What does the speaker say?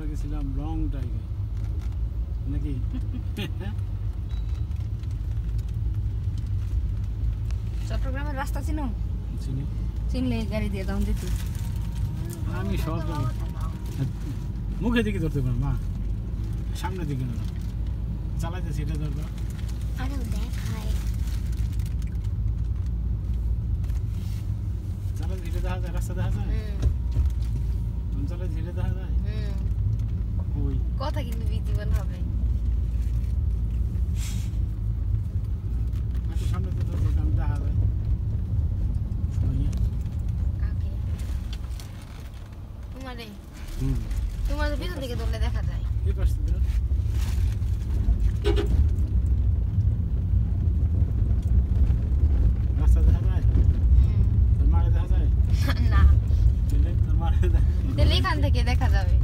গেছিলাম লং ড্রাইভে নাকি চট্টগ্রামের রাস্তা চিনো? চিনি। চিনলে গাড়ি দিয়ে দাম দিত। আমি সব মুখে দিকে ধরতে পারবো মা, সামনে দিকে না চালাইতে সেটা ধরবো। চালাইতে সেটা দেখা যায়, রাস্তা দেখা যায়, চালাইতে সেটা দেখা যায়। ওই কথা কিন্তু বিদ্যমান হবে। সামনে তো আমি দেখা যায় কাকে? তোমার পিছন থেকে ধরলে দেখা যায়। এই পাশে রাস্তা দেখা যায়, তোর মারে দেখা যায় না, তোর মারে তাহলে এখান থেকে দেখা যাবে।